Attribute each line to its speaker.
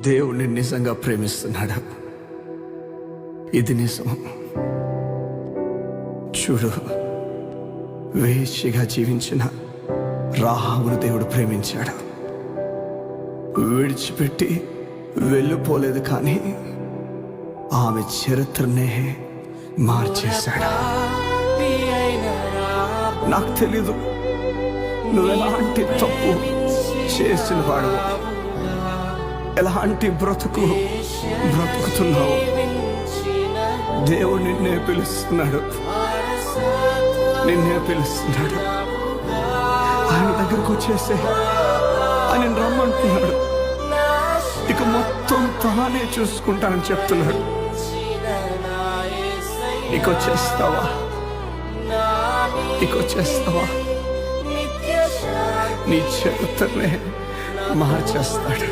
Speaker 1: దేవుణ్ణి నిజంగా ప్రేమిస్తున్నాడు. ఇది నిజం. చూడు, వేశ్యగా జీవించిన రాహాబును దేవుడు ప్రేమించాడు. విడిచిపెట్టి వెళ్ళిపోలేదు, కానీ ఆమె చరిత్రనే మార్చేశాడు. నాకు తెలీదు నువ్వెలాంటి తప్పు చేసిన వాడు, ఎలాంటి బ్రతుకుతున్నావు. దేవుడు నిన్నే పిలుస్తున్నాడు. ఆయన దగ్గరకు వచ్చేసే ఆయన రమ్మంటున్నాడు. ఇక మొత్తం తానే చూసుకుంటానని చెప్తున్నాడు. ఇక వచ్చేస్తావా? నీ చరిత్రనే మార్చేస్తాడు.